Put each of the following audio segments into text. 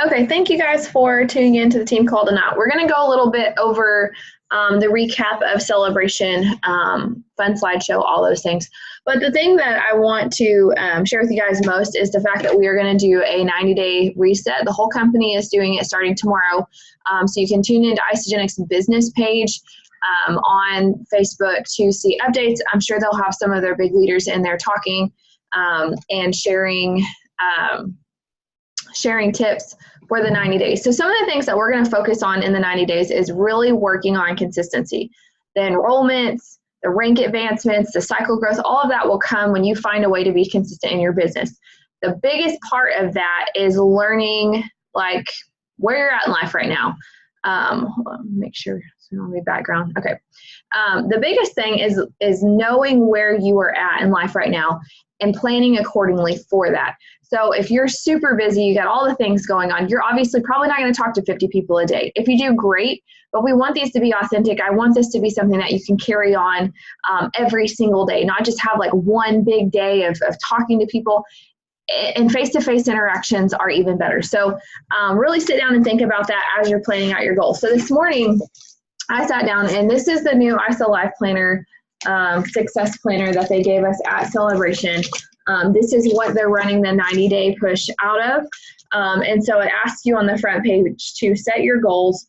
Okay, thank you guys for tuning in to the team call tonight. We're going to go a little bit over the recap of celebration, fun slideshow, all those things. But the thing that I want to share with you guys most is the fact that we are going to do a 90-day reset. The whole company is doing it starting tomorrow. So you can tune into Isagenix business page on Facebook to see updates. I'm sure they'll have some of their big leaders in there talking and sharing tips for the 90 days. So some of the things that we're going to focus on in the 90 days is really working on consistency. The enrollments, the rank advancements, the cycle growth, all of that will come when you find a way to be consistent in your business. The biggest part of that is learning like where you're at in life right now. Hold on, make sure so don't be background. Okay. The biggest thing is knowing where you are at in life right now and planning accordingly for that. So if you're super busy, you got all the things going on, you're obviously probably not going to talk to 50 people a day. If you do, great, but we want these to be authentic. I want this to be something that you can carry on every single day, not just have like one big day of talking to people. And face-to-face interactions are even better. So really sit down and think about that as you're planning out your goals. So this morning, I sat down, and this is the new ISO Life Planner, Success Planner that they gave us at Celebration. This is what they're running the 90-day push out of. And so it asks you on the front page to set your goals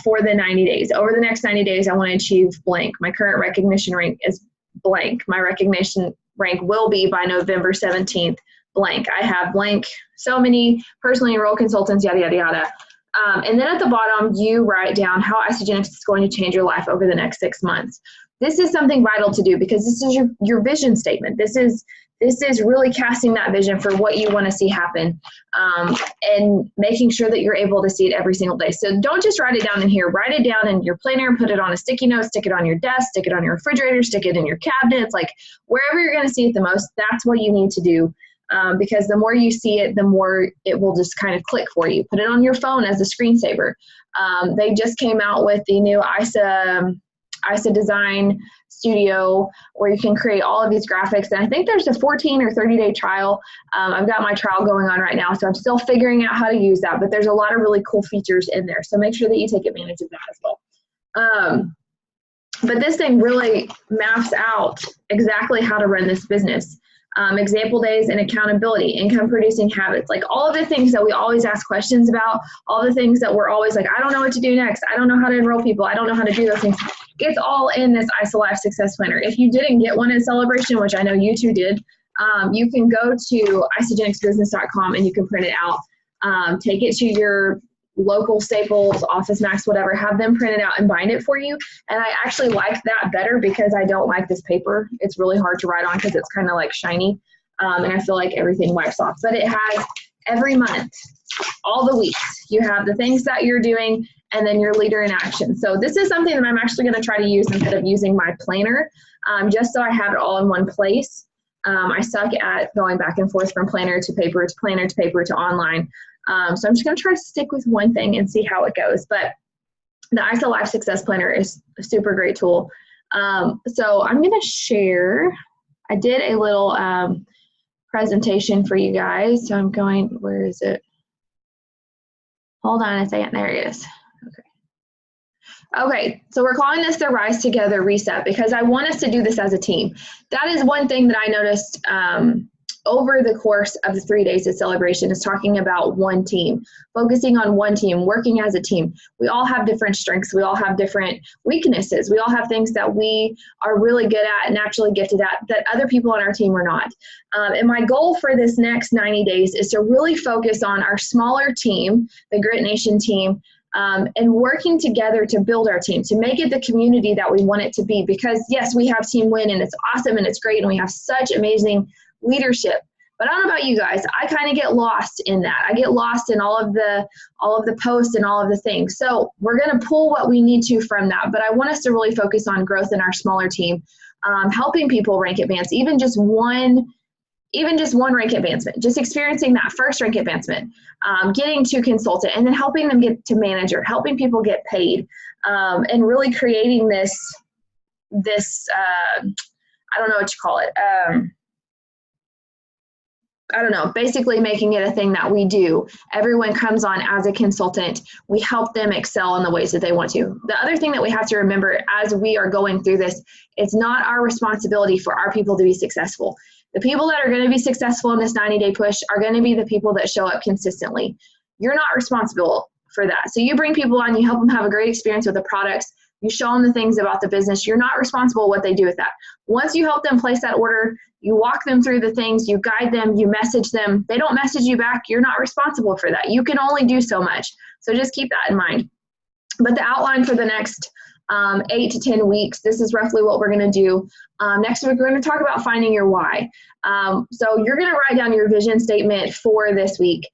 for the 90 days. Over the next 90 days, I want to achieve blank. My current recognition rank is blank. My recognition rank will be by November 17th, blank. I have blank, so many personally enrolled consultants, yada, yada, yada. And then at the bottom, you write down how Isagenix is going to change your life over the next 6 months. This is something vital to do because this is your vision statement. This is really casting that vision for what you want to see happen and making sure that you're able to see it every single day. So don't just write it down in here. Write it down in your planner, put it on a sticky note, stick it on your desk, stick it on your refrigerator, stick it in your cabinets, like wherever you're going to see it the most, that's what you need to do. Because the more you see it, the more it will just kind of click for you. Put it on your phone as a screensaver. They just came out with the new ISA Design Studio where you can create all of these graphics. And I think there's a 14 or 30-day trial. I've got my trial going on right now, so I'm still figuring out how to use that. But there's a lot of really cool features in there. So make sure that you take advantage of that as well. But this thing really maps out exactly how to run this business. Example days and accountability, income producing habits, like all of the things that we always ask questions about, all the things that we're always like, I don't know what to do next. I don't know how to enroll people. I don't know how to do those things. It's all in this ISO Life Success Planner. If you didn't get one at Celebration, which I know you two did, you can go to isagenixbusiness.com and you can print it out. Take it to your local Staples, Office Max, whatever, have them print it out and bind it for you. And I actually like that better because I don't like this paper. It's really hard to write on because it's kind of like shiny. And I feel like everything wipes off. But it has every month, all the weeks, you have the things that you're doing and then your leader in action. So this is something that I'm actually going to try to use instead of using my planner, just so I have it all in one place. I suck at going back and forth from planner to paper to planner to paper to online. So I'm just going to try to stick with one thing and see how it goes. But the ISO Life Success Planner is a super great tool. So I'm going to share. I did a little presentation for you guys. So I'm going, where is it? Hold on a second. There it is. Okay, so we're calling this the Rise Together Reset because I want us to do this as a team. That is one thing that I noticed over the course of the 3 days of Celebration is talking about one team, focusing on one team, working as a team. We all have different strengths. We all have different weaknesses. We all have things that we are really good at, naturally gifted at, that other people on our team are not. And my goal for this next 90 days is to really focus on our smaller team, the Grit Nation team, and working together to build our team, to make it the community that we want it to be. Because yes, we have Team Win and it's awesome and it's great and we have such amazing leadership. But I don't know about you guys, I kind of get lost in that. I get lost in all of the posts and all of the things. So we're going to pull what we need to from that. But I want us to really focus on growth in our smaller team, helping people rank advance, even just one rank advancement, just experiencing that first rank advancement, getting to consultant, and then helping them get to manager, helping people get paid, and really creating this I don't know what you call it, I don't know, basically making it a thing that we do. Everyone comes on as a consultant. We help them excel in the ways that they want to. The other thing that we have to remember as we are going through this, it's not our responsibility for our people to be successful. The people that are going to be successful in this 90-day push are going to be the people that show up consistently. You're not responsible for that. So you bring people on, you help them have a great experience with the products, you show them the things about the business. You're not responsible what they do with that. Once you help them place that order, you walk them through the things, you guide them, you message them. They don't message you back. You're not responsible for that. You can only do so much. So just keep that in mind. But the outline for the next 8 to 10 weeks, this is roughly what we're going to do. Next week, we're going to talk about finding your why. So you're going to write down your vision statement for this week.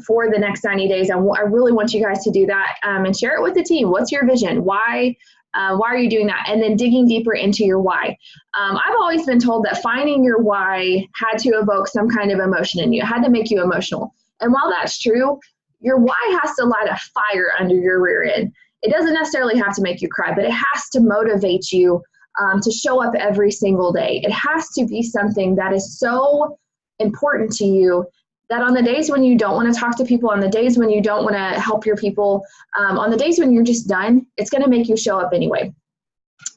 For the next 90 days. I really want you guys to do that and share it with the team. What's your vision? Why are you doing that? And then digging deeper into your why. I've always been told that finding your why had to evoke some kind of emotion in you. It had to make you emotional. And while that's true, your why has to light a fire under your rear end. It doesn't necessarily have to make you cry, but it has to motivate you to show up every single day. It has to be something that is so important to you that on the days when you don't want to talk to people, on the days when you don't want to help your people, on the days when you're just done, it's going to make you show up anyway.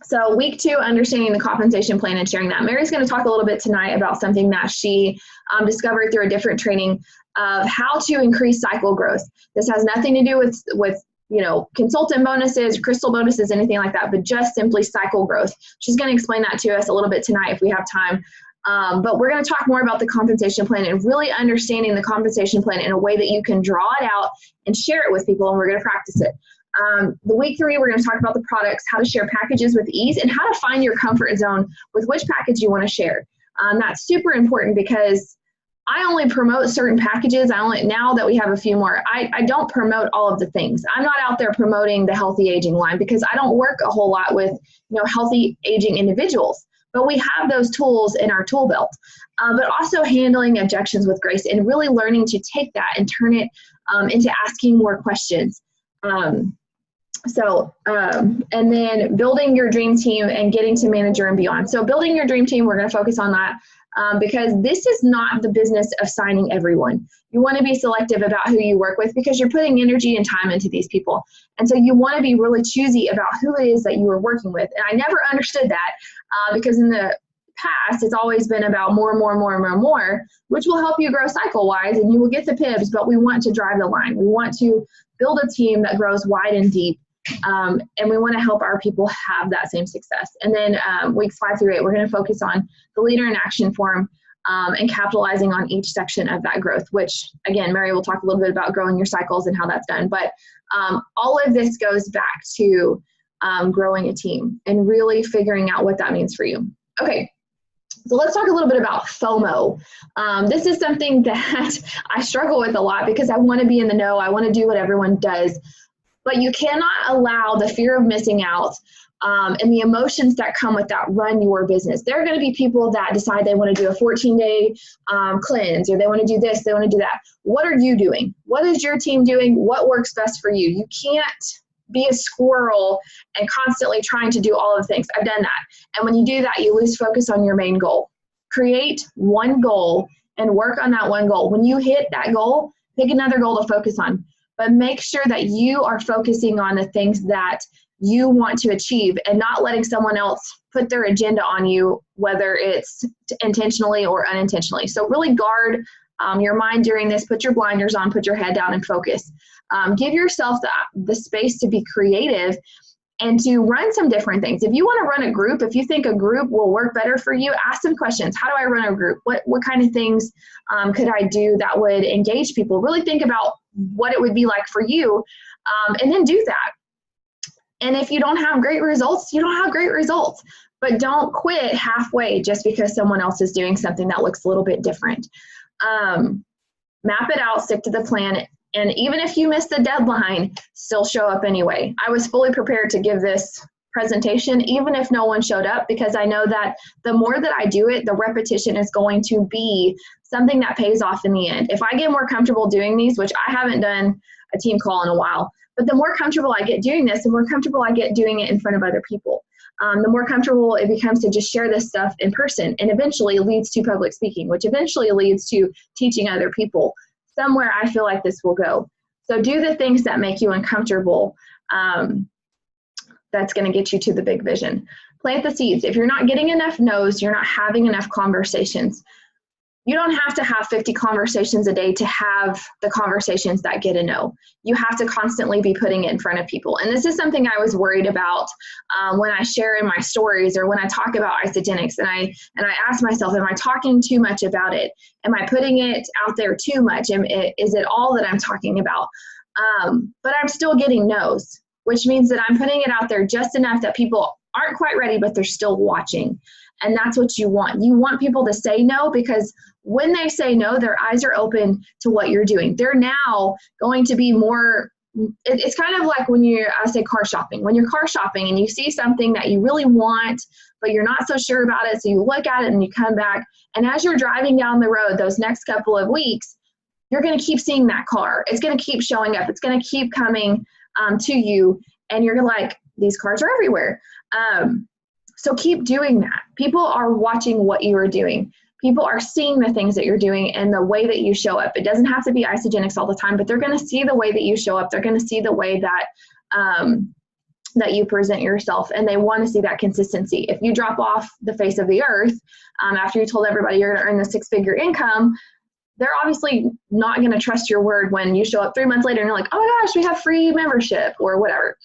So week 2, understanding the compensation plan and sharing that. Mary's going to talk a little bit tonight about something that she discovered through a different training of how to increase cycle growth. This has nothing to do with consultant bonuses, crystal bonuses, anything like that, but just simply cycle growth. She's going to explain that to us a little bit tonight if we have time. But we're going to talk more about the compensation plan and really understanding the compensation plan in a way that you can draw it out and share it with people, and we're going to practice it. The week 3, we're going to talk about the products, how to share packages with ease, and how to find your comfort zone with which package you want to share. That's super important because I only promote certain packages. Now that we have a few more, I don't promote all of the things. I'm not out there promoting the healthy aging line because I don't work a whole lot with healthy aging individuals. But we have those tools in our tool belt. But also handling objections with grace and really learning to take that and turn it into asking more questions. And then building your dream team and getting to manager and beyond. So building your dream team, we're going to focus on that because this is not the business of signing everyone. You want to be selective about who you work with because you're putting energy and time into these people. And so you want to be really choosy about who it is that you are working with. And I never understood that because in the past, it's always been about more, which will help you grow cycle-wise and you will get the PIBs, but we want to drive the line. We want to build a team that grows wide and deep. And we want to help our people have that same success. And then weeks 5 through 8, we're going to focus on the leader in action form and capitalizing on each section of that growth, which again, Mary will talk a little bit about growing your cycles and how that's done. But all of this goes back to growing a team and really figuring out what that means for you. Okay. So let's talk a little bit about FOMO. This is something that I struggle with a lot because I want to be in the know. I want to do what everyone does. But you cannot allow the fear of missing out and the emotions that come with that run your business. There are going to be people that decide they want to do a 14-day cleanse, or they want to do this, they want to do that. What are you doing? What is your team doing? What works best for you? You can't be a squirrel and constantly trying to do all of the things. I've done that. And when you do that, you lose focus on your main goal. Create one goal and work on that one goal. When you hit that goal, pick another goal to focus on. But make sure that you are focusing on the things that you want to achieve and not letting someone else put their agenda on you, whether it's intentionally or unintentionally. So really guard your mind during this. Put your blinders on, put your head down and focus. Give yourself the space to be creative and to run some different things. If you want to run a group, if you think a group will work better for you, ask some questions. How do I run a group? What kind of things could I do that would engage people? Really think about what it would be like for you, and then do that. And if you don't have great results, you don't have great results. But don't quit halfway just because someone else is doing something that looks a little bit different. Map it out, stick to the plan. And even if you miss the deadline, still show up anyway. I was fully prepared to give this presentation, even if no one showed up, because I know that the more that I do it, the repetition is going to be something that pays off in the end. If I get more comfortable doing these, which I haven't done a team call in a while, but the more comfortable I get doing this, the more comfortable I get doing it in front of other people. the more comfortable it becomes to just share this stuff in person, and eventually leads to public speaking, which eventually leads to teaching other people. Somewhere I feel like this will go. So do the things that make you uncomfortable. That's going to get you to the big vision. Plant the seeds. If you're not getting enough no's, you're not having enough conversations. You don't have to have 50 conversations a day to have the conversations that get a no. You have to constantly be putting it in front of people. And this is something I was worried about when I share in my stories or when I talk about Isagenix. And I ask myself, am I talking too much about it? Am I putting it out there too much? Is it all that I'm talking about? But I'm still getting no's, which means that I'm putting it out there just enough that people aren't quite ready, but they're still watching. And that's what you want. You want people to say no, because when they say no, their eyes are open to what you're doing. They're now going to be more, it's kind of like when I say car shopping. When you're car shopping and you see something that you really want, but you're not so sure about it, so you look at it and you come back. And as you're driving down the road those next couple of weeks, you're going to keep seeing that car. It's going to keep showing up. It's going to keep coming to you. And you're like, these cars are everywhere. So keep doing that. People are watching what you are doing. People are seeing the things that you're doing and the way that you show up. It doesn't have to be Isagenix all the time, but they're going to see the way that you show up. They're going to see the way that that you present yourself, and they want to see that consistency. If you drop off the face of the earth after you told everybody you're going to earn the six-figure income, they're obviously not going to trust your word when you show up 3 months later and you're like, oh my gosh, we have free membership or whatever.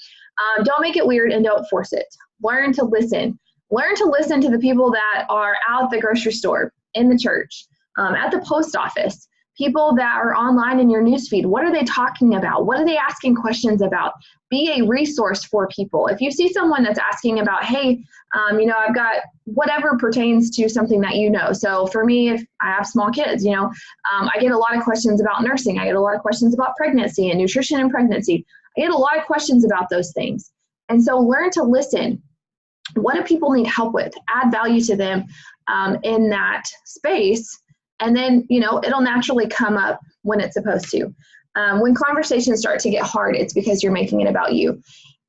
Don't make it weird and don't force it. Learn to listen. Learn to listen to the people that are out at the grocery store, in the church, at the post office, people that are online in your newsfeed. What are they talking about? What are they asking questions about? Be a resource for people. If you see someone that's asking about, hey, I've got whatever pertains to something that you know. So for me, if I have small kids, I get a lot of questions about nursing. I get a lot of questions about pregnancy and nutrition in pregnancy. I get a lot of questions about those things. And so learn to listen. What do people need help with? Add value to them in that space. And then, it'll naturally come up when it's supposed to. When conversations start to get hard, it's because you're making it about you.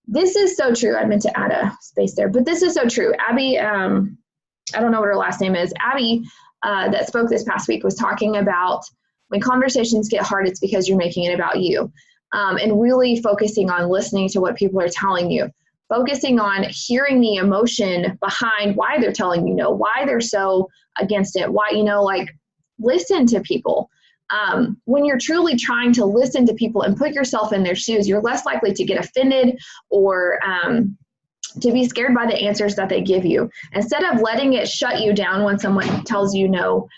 This is so true. I meant to add a space there, but this is so true. Abby, I don't know what her last name is. Abby, that spoke this past week, was talking about when conversations get hard, it's because you're making it about you. And really focusing on listening to what people are telling you. Focusing on hearing the emotion behind why they're telling you no, why they're so against it, why, listen to people. When you're truly trying to listen to people and put yourself in their shoes, you're less likely to get offended or to be scared by the answers that they give you. Instead of letting it shut you down when someone tells you no,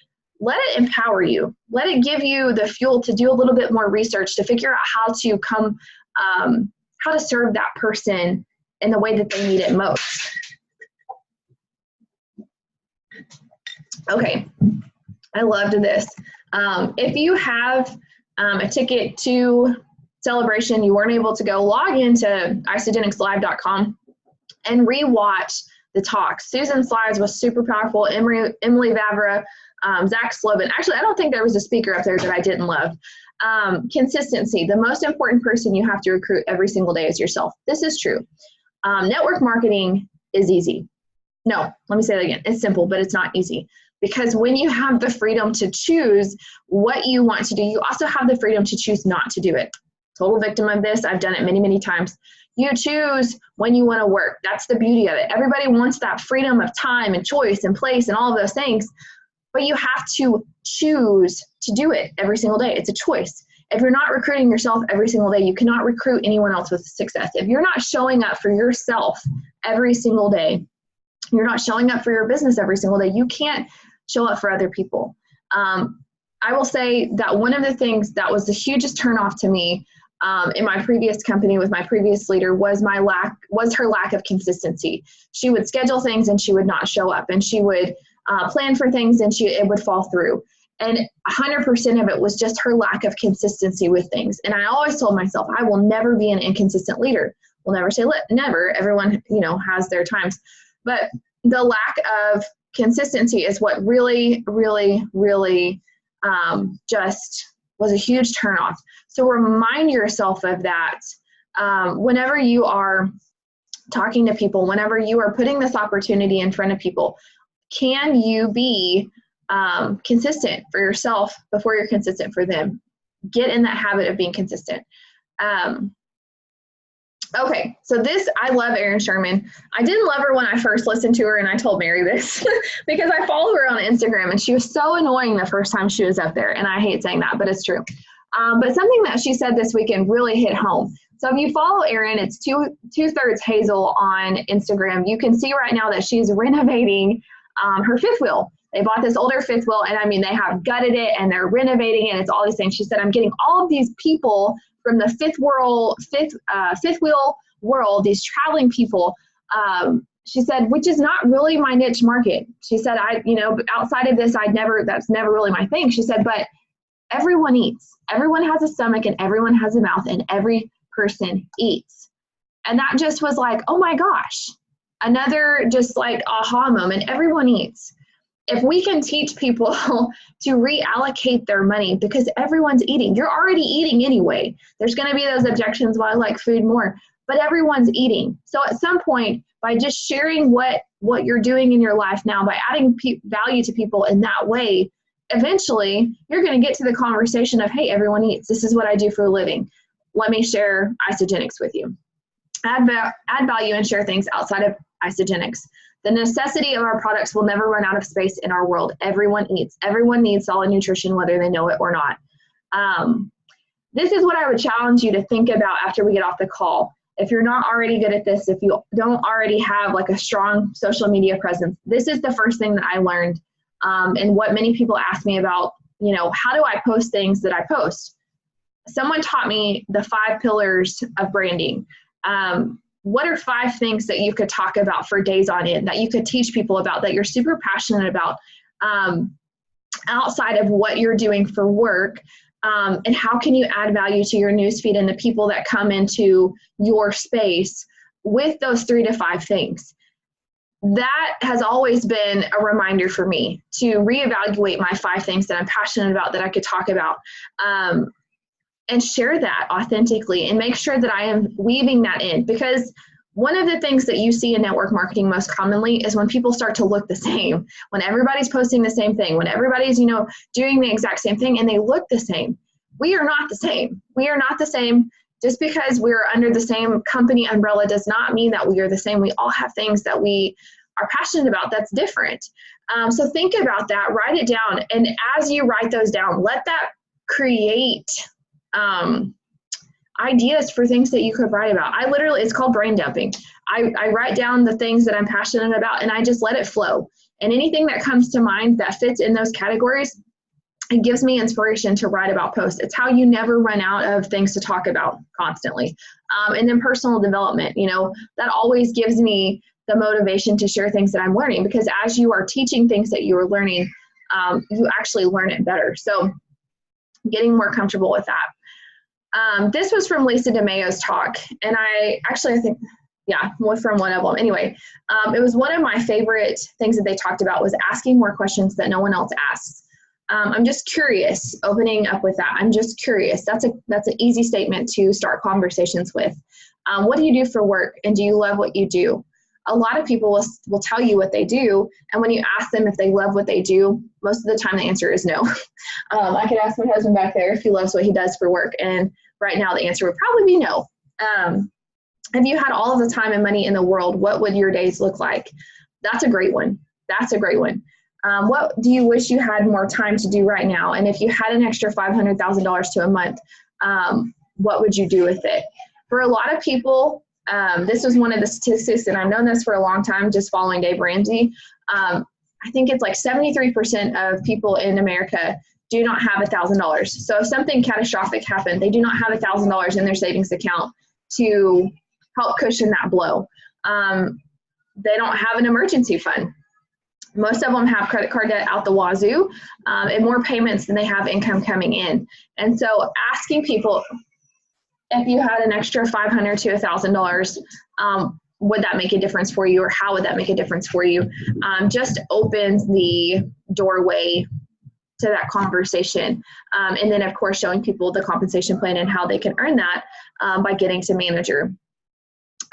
let it empower you. Let it give you the fuel to do a little bit more research, to figure out how to serve that person in the way that they need it most. Okay, I loved this. If you have a ticket to Celebration, you weren't able to go, log into isagenixlive.com and rewatch the talks. Susan Slides was super powerful. Emily Vavra, Zach Slobin. Actually, I don't think there was a speaker up there that I didn't love. Consistency. The most important person you have to recruit every single day is yourself. This is true. Network marketing is easy. No, let me say that again. It's simple, but it's not easy. Because when you have the freedom to choose what you want to do, you also have the freedom to choose not to do it. Total victim of this. I've done it many, many times. You choose when you want to work. That's the beauty of it. Everybody wants that freedom of time and choice and place and all of those things, but you have to choose to do it every single day. It's a choice. If you're not recruiting yourself every single day, you cannot recruit anyone else with success. If you're not showing up for yourself every single day, you're not showing up for your business every single day, you can't show up for other people. I will say that one of the things that was the hugest turnoff to me in my previous company with my previous leader was her lack of consistency. She would schedule things and she would not show up, and she would plan for things and it would fall through. And 100% of it was just her lack of consistency with things. And I always told myself, I will never be an inconsistent leader. We'll never say never. Everyone, has their times. But the lack of consistency is what really, really, really just was a huge turnoff. So remind yourself of that whenever you are talking to people, whenever you are putting this opportunity in front of people, can you be consistent for yourself before you're consistent for them? Get in that habit of being consistent. Okay, so I love Erin Sherman. I didn't love her when I first listened to her, and I told Mary this because I follow her on Instagram, and she was so annoying the first time she was up there, and I hate saying that, but it's true. But something that she said this weekend really hit home. So if you follow Erin, it's two-thirds Hazel on Instagram. You can see right now that she's renovating her fifth wheel. They bought this older fifth wheel, and I mean, they have gutted it, and they're renovating it, and it's all these things. She said, I'm getting all of these people from the fifth wheel world, these traveling people. She said, which is not really my niche market. She said, outside of this, that's never really my thing. She said, but everyone eats. Everyone has a stomach and everyone has a mouth, and every person eats. And that just was like, oh my gosh, another just like aha moment. Everyone eats. If we can teach people to reallocate their money, because everyone's eating, you're already eating anyway. There's going to be those objections, well, I like food more, but everyone's eating. So at some point, by just sharing what you're doing in your life now, by adding value to people in that way, eventually you're going to get to the conversation of, hey, everyone eats. This is what I do for a living. Let me share Isagenix with you. Add value and share things outside of Isagenix. The necessity of our products will never run out of space in our world. Everyone eats. Everyone needs solid nutrition, whether they know it or not. This is what I would challenge you to think about after we get off the call. If you're not already good at this, if you don't already have like a strong social media presence, this is the first thing that I learned. And what many people ask me about, how do I post things that I post? Someone taught me the 5 pillars of branding. What are 5 things that you could talk about for days on end, that you could teach people about, that you're super passionate about, outside of what you're doing for work? And how can you add value to your newsfeed and the people that come into your space with those 3 to 5 things? That has always been a reminder for me to reevaluate my 5 things that I'm passionate about, that I could talk about, and share that authentically and make sure that I am weaving that in. Because one of the things that you see in network marketing most commonly is when people start to look the same, when everybody's posting the same thing, when everybody's, doing the exact same thing and they look the same. We are not the same. We are not the same. Just because we're under the same company umbrella does not mean that we are the same. We all have things that we are passionate about that's different. So think about that, write it down. And as you write those down, let that create ideas for things that you could write about. It's called brain dumping. I write down the things that I'm passionate about and I just let it flow. And anything that comes to mind that fits in those categories, it gives me inspiration to write about posts. It's how you never run out of things to talk about constantly. And then personal development, that always gives me the motivation to share things that I'm learning, because as you are teaching things that you are learning, you actually learn it better. So getting more comfortable with that. This was from Lisa DeMayo's talk, and I think, from one of them. Anyway, it was one of my favorite things that they talked about was asking more questions that no one else asks. I'm just curious, opening up with that. I'm just curious. That's an easy statement to start conversations with. What do you do for work, and do you love what you do? A lot of people will tell you what they do, and when you ask them if they love what they do, most of the time the answer is no. I could ask my husband back there if he loves what he does for work, and right now the answer would probably be no. If you had all of the time and money in the world, what would your days look like? That's a great one. What do you wish you had more time to do right now? And if you had an extra $500,000 to a month, what would you do with it? For a lot of people, this was one of the statistics, and I've known this for a long time, just following Dave Ramsey. I think it's like 73% of people in America do not have $1,000. So if something catastrophic happened, they do not have $1,000 in their savings account to help cushion that blow. They don't have an emergency fund. Most of them have credit card debt out the wazoo, and more payments than they have income coming in. And so asking people, if you had an extra $500 to $1,000, would that make a difference for you, or how would that make a difference for you? Just opens the doorway to that conversation. And then, of course, showing people the compensation plan and how they can earn that by getting to manager.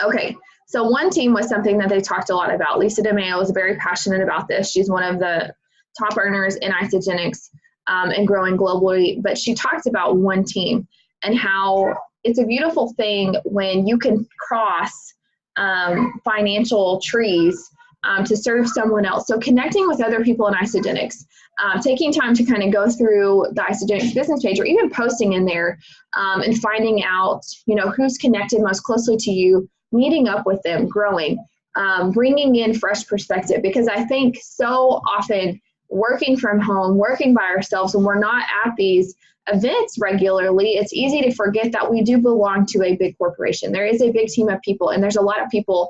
Okay, So one team was something that they talked a lot about. Lisa DeMeo is very passionate about this. She's one of the top earners in Isagenix and growing globally. But she talked about one team and how it's a beautiful thing when you can cross financial trees to serve someone else. So connecting with other people in Isagenix, taking time to kind of go through the Isagenix business page or even posting in there and finding out, who's connected most closely to you, meeting up with them, growing, bringing in fresh perspective. Because I think so often working from home, working by ourselves, when we're not at these events regularly, it's easy to forget that we do belong to a big corporation. There is a big team of people, and there's a lot of people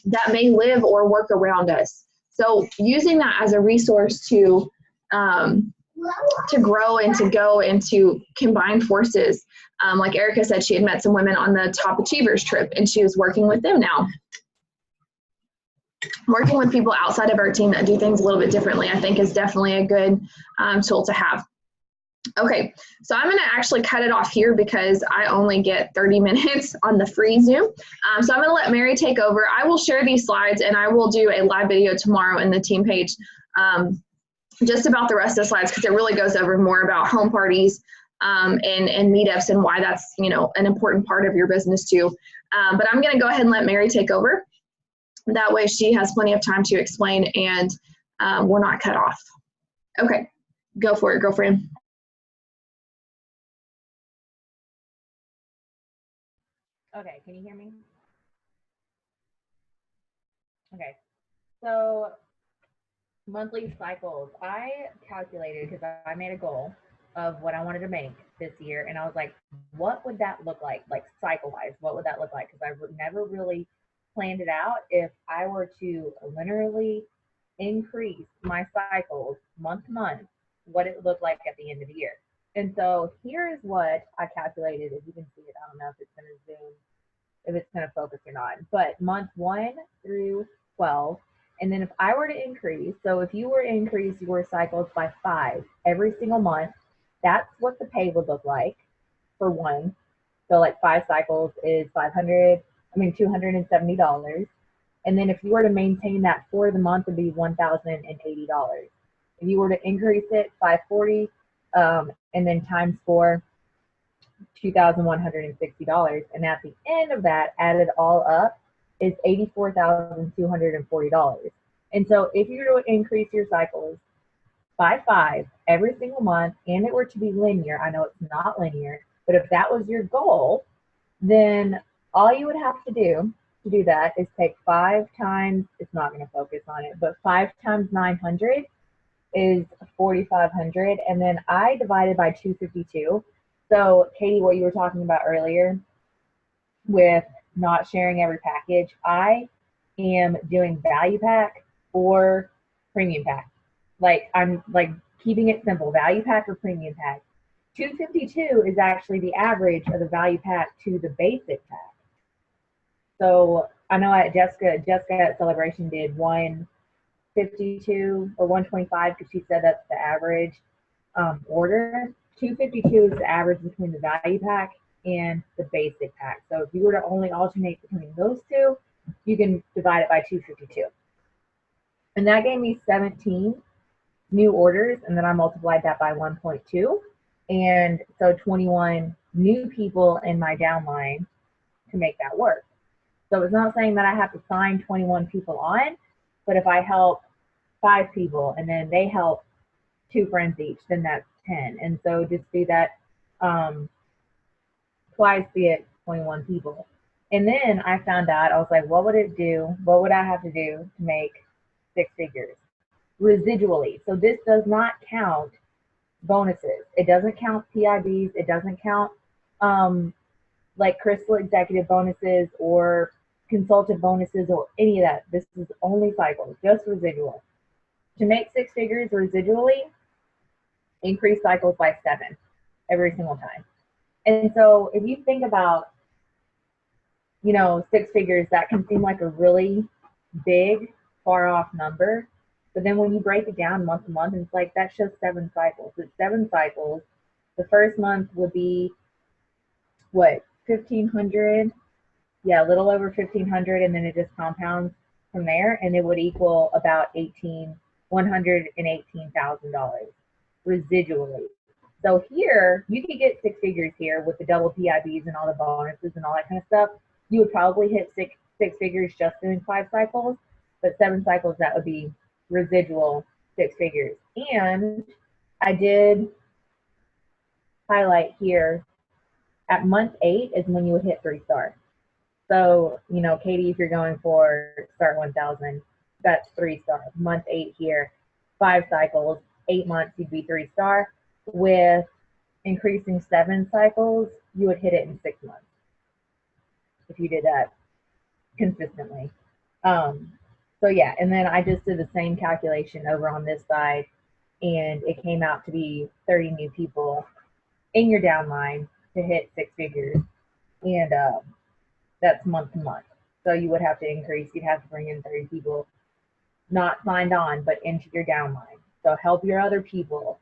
that may live or work around us. So using that as a resource to grow and to go and to combine forces. Like Erica said, she had met some women on the Top Achievers trip, and she was working with them now. Working with people outside of our team that do things a little bit differently, I think, is definitely a good tool to have. Okay, so I'm going to actually cut it off here because I only get 30 minutes on the free Zoom. So I'm going to let Mary take over. I will share these slides, and I will do a live video tomorrow in the team page just about the rest of the slides, because it really goes over more about home parties and meetups and why that's an important part of your business too. But I'm going to go ahead and let Mary take over. That way she has plenty of time to explain and we're not cut off. Okay, go for it, girlfriend. Okay, can you hear me? Okay, so monthly cycles. I calculated, because I made a goal of what I wanted to make this year, and I was like, what would that look like cycle-wise? What would that look like? Because I never really planned it out. If I were to linearly increase my cycles month to month, what it would look like at the end of the year. And so here is what I calculated. As you can see it, I don't know if it's going to zoom, if it's going to focus or not, but month 1 through 12. And then if I were to increase, so if you were to increase your cycles by 5 every single month, that's what the pay would look like for one. So like 5 cycles is $270. And then if you were to maintain that for the month, it'd be $1,080. If you were to increase it, $540, and then times 4, $2,160. And at the end of that, added all up, is $84,240. And so if you were to increase your cycles by 5 every single month, and it were to be linear, I know it's not linear, but if that was your goal, then all you would have to do that is take 5 times, it's not going to focus on it, but 5 times 900 is 4,500, and then I divided by 252. So Katie, what you were talking about earlier with not sharing every package, I am doing value pack or premium pack. Like I'm like keeping it simple, value pack or premium pack. 252 is actually the average of the value pack to the basic pack. So I know at Jessica at Celebration did 152 or 125 because she said that's the average order. 252 is the average between the value pack and the basic pack. So if you were to only alternate between those two, you can divide it by 252. And that gave me 17 new orders, and then I multiplied that by 1.2. And so 21 new people in my downline to make that work. So it's not saying that I have to sign 21 people on, but if I help 5 people and then they help 2 friends each, then that's 10. And so just do that twice, be it 21 people. And then I found out, I was like, what would it do? What would I have to do to make 6 figures? Residually. So this does not count bonuses. It doesn't count PIBs. It doesn't count like Crystal executive bonuses or consultant bonuses or any of that. This is only cycles, just residual. To make 6 figures residually, increase cycles by 7 every single time. And so if you think about, 6 figures, that can seem like a really big, far off number. But then when you break it down month to month, it's like that's just 7 cycles. It's 7 cycles. The first month would be what, 1,500, yeah, a little over 1,500, and then it just compounds from there, and it would equal about $118,000 residually. So here, you could get six figures here with the double PIBs and all the bonuses and all that kind of stuff. You would probably hit six figures just doing 5 cycles, but 7 cycles, that would be residual 6 figures. And I did highlight here, at month 8 is when you would hit 3-star. So, you know, Katie, if you're going for Start 1000, that's 3-star. Month 8 here, 5 cycles, 8 months, you'd be 3-star. With increasing 7 cycles, you would hit it in 6 months if you did that consistently. So yeah, and then I just did the same calculation over on this side, and it came out to be 30 new people in your downline to hit 6 figures, and that's month to month. So you would have to increase, you'd have to bring in 30 people, not signed on, but into your downline. So help your other people,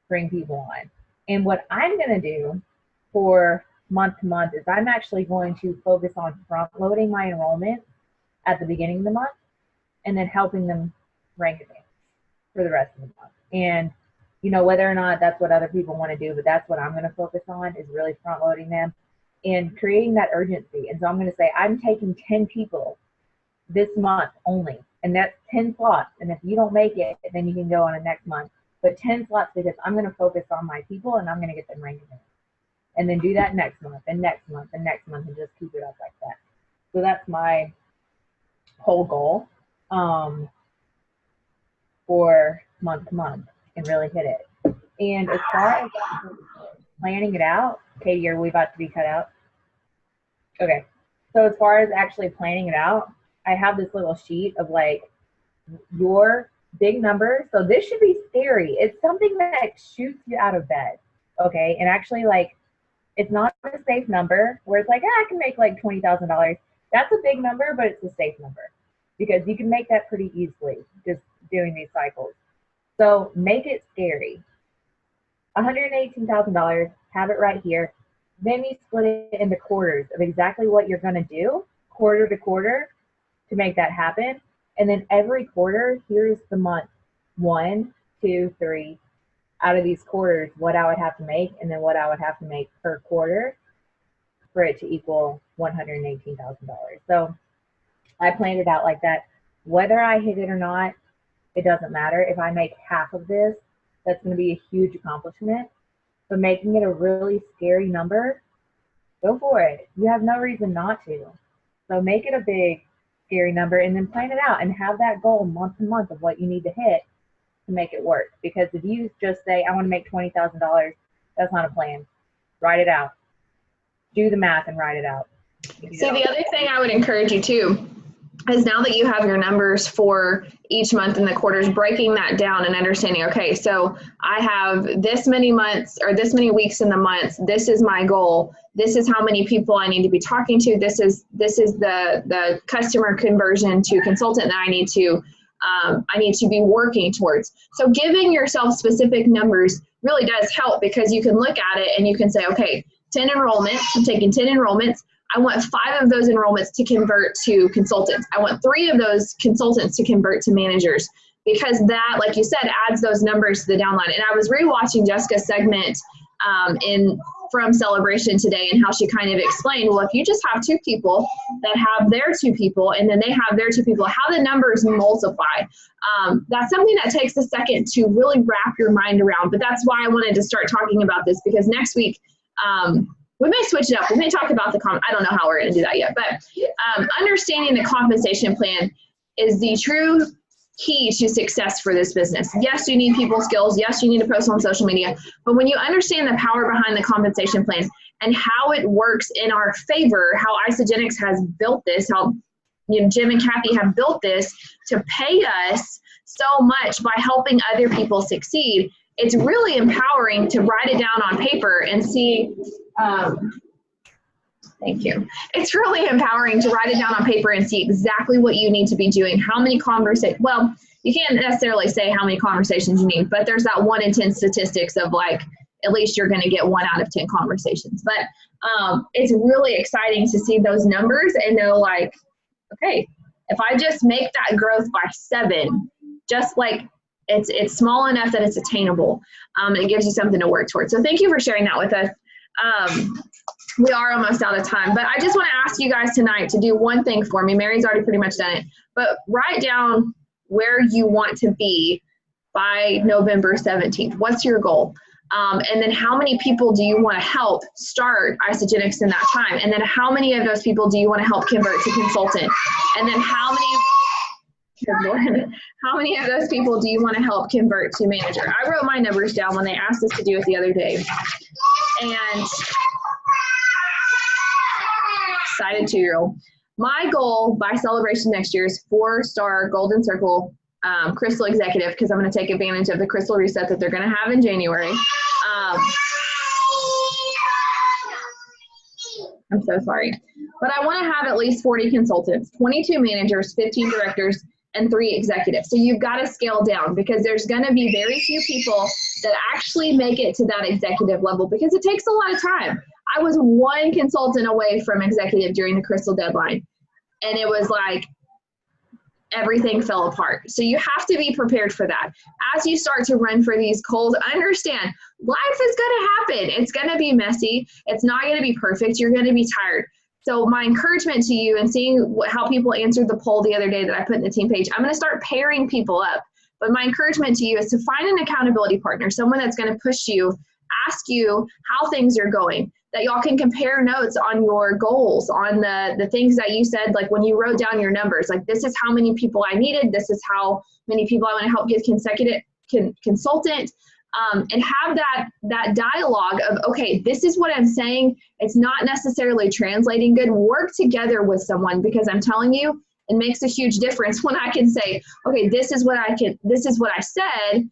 bring people on. And what I'm gonna do for month to month is I'm actually going to focus on front loading my enrollment at the beginning of the month, and then helping them rank advance for the rest of the month. And you know, whether or not that's what other people want to do, but that's what I'm going to focus on, is really front loading them and creating that urgency. And so I'm going to say, I'm taking 10 people this month only, and that's 10 slots. And if you don't make it, then you can go on a next month. But 10 slots, because I'm going to focus on my people and I'm going to get them ranked advance. And then do that next month and next month and next month, and just keep it up like that. So that's my whole goal for month to month, and really hit it. And as far as planning it out, Katie, are we about to be cut out? Okay. So as far as actually planning it out, I have this little sheet of like your big numbers. So this should be scary. It's something that shoots you out of bed. Okay. And actually, like, it's not a safe number where it's like, I can make like $20,000. That's a big number, but it's a safe number because you can make that pretty easily just doing these cycles. So make it scary. $118,000, have it right here. Then you split it into quarters of exactly what you're going to do, quarter to quarter, to make that happen. And then every quarter, here's the month 1, 2, 3. Out of these quarters, what I would have to make, and then what I would have to make per quarter for it to equal $118,000. So I planned it out like that. Whether I hit it or not, it doesn't matter. If I make half of this, that's going to be a huge accomplishment. But making it a really scary number, go for it. You have no reason not to. So make it a big, scary number, and then plan it out and have that goal month to month of what you need to hit to make it work. Because if you just say, I want to make $20,000, that's not a plan. Write it out. Do the math and write it out. See, the other thing I would encourage you too is, now that you have your numbers for each month and the quarters, breaking that down and understanding, okay, so I have this many months or this many weeks in the month. This is my goal. This is how many people I need to be talking to. This is the customer conversion to consultant that I need to be working towards. So giving yourself specific numbers really does help, because you can look at it and you can say, okay, 10 enrollments, I'm taking 10 enrollments. I want 5 of those enrollments to convert to consultants. I want 3 of those consultants to convert to managers, because that, like you said, adds those numbers to the downline. And I was rewatching Jessica's segment from Celebration today, and how she kind of explained, well, if you just have 2 people that have their 2 people, and then they have their 2 people, how the numbers multiply. That's something that takes a second to really wrap your mind around. But that's why I wanted to start talking about this, because next week, we may switch it up. We may talk about I don't know how we're going to do that yet, but understanding the compensation plan is the true key to success for this business. Yes, you need people skills. Yes, you need to post on social media. But when you understand the power behind the compensation plan and how it works in our favor, how Isagenix has built this, how Jim and Kathy have built this to pay us so much by helping other people succeed, it's really empowering to write it down on paper and see. Thank you. It's really empowering to write it down on paper and see exactly what you need to be doing. How many conversations? Well, you can't necessarily say how many conversations you need, but there's that 1 in 10 statistics of like, at least you're going to get 1 out of 10 conversations. But it's really exciting to see those numbers and know, like, okay, if I just make that growth by 7, just like it's small enough that it's attainable, it gives you something to work towards. So thank you for sharing that with us. We are almost out of time, but I just want to ask you guys tonight to do one thing for me. Mary's already pretty much done it, but write down where you want to be by November 17th. What's your goal? And then how many people do you want to help start Isagenix in that time? And then how many of those people do you want to help convert to consultant? And then how many of those people do you want to help convert to manager? I wrote my numbers down when they asked us to do it the other day. And excited 2-year-old. My goal by celebration next year is 4-star Golden Circle Crystal Executive, because I'm going to take advantage of the Crystal Reset that they're going to have in January. I'm so sorry. But I want to have at least 40 consultants, 22 managers, 15 directors, and 3 executives. So you've got to scale down, because there's going to be very few people that actually make it to that executive level, because it takes a lot of time. I was 1 consultant away from executive during the Crystal deadline, and it was like everything fell apart. So you have to be prepared for that. As you start to run for these goals, understand life is going to happen. It's going to be messy. It's not going to be perfect. You're going to be tired. So my encouragement to you, and seeing how people answered the poll the other day that I put in the team page, I'm going to start pairing people up. But my encouragement to you is to find an accountability partner, someone that's going to push you, ask you how things are going, that y'all can compare notes on your goals, on the things that you said, like when you wrote down your numbers, like this is how many people I needed, this is how many people I want to help get consultant, and have that dialogue of, okay, this is what I'm saying. It's not necessarily translating good. Work together with someone, because I'm telling you, it makes a huge difference when I can say, okay, this is what I said.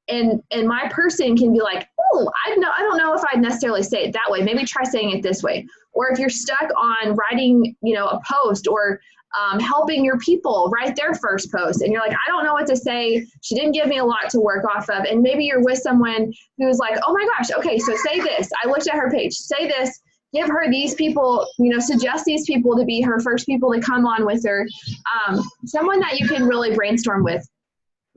And my person can be like, oh, I don't know if I'd necessarily say it that way. Maybe try saying it this way. Or if you're stuck on writing, a post, or helping your people write their first post, and you're like, I don't know what to say. She didn't give me a lot to work off of. And maybe you're with someone who's like, oh my gosh, okay, so say this. I looked at her page. Say this. Give her these people, suggest these people to be her first people to come on with her. Someone that you can really brainstorm with.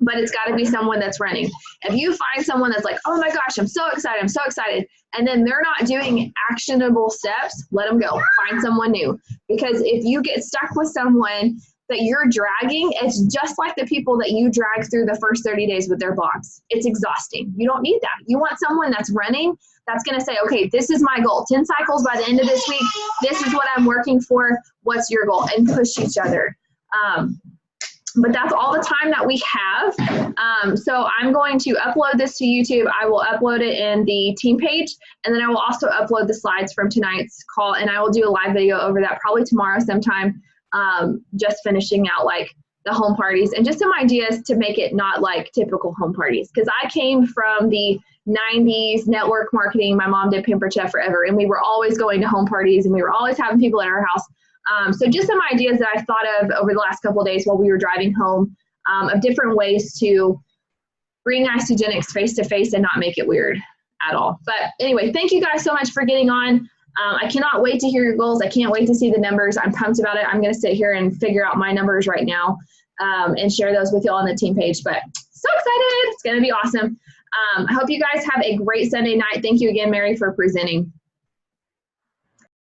But it's got to be someone that's running. If you find someone that's like, oh my gosh, I'm so excited, and then they're not doing actionable steps, let them go. Find someone new. Because if you get stuck with someone that you're dragging, it's just like the people that you drag through the first 30 days with their blogs. It's exhausting. You don't need that. You want someone that's running, that's going to say, okay, this is my goal. 10 cycles by the end of this week. This is what I'm working for. What's your goal? And push each other. But that's all the time that we have. So I'm going to upload this to YouTube. I will upload it in the team page, and then I will also upload the slides from tonight's call, and I will do a live video over that probably tomorrow sometime, just finishing out like the home parties and just some ideas to make it not like typical home parties. Because I came from the 90s network marketing. My mom did Pampered Chef forever, and we were always going to home parties, and we were always having people at our house. So just some ideas that I thought of over the last couple of days while we were driving home, of different ways to bring Isagenix face-to-face and not make it weird at all. But anyway, thank you guys so much for getting on. I cannot wait to hear your goals. I can't wait to see the numbers. I'm pumped about it. I'm going to sit here and figure out my numbers right now, and share those with you all on the team page. But so excited. It's going to be awesome. I hope you guys have a great Sunday night. Thank you again, Mary, for presenting.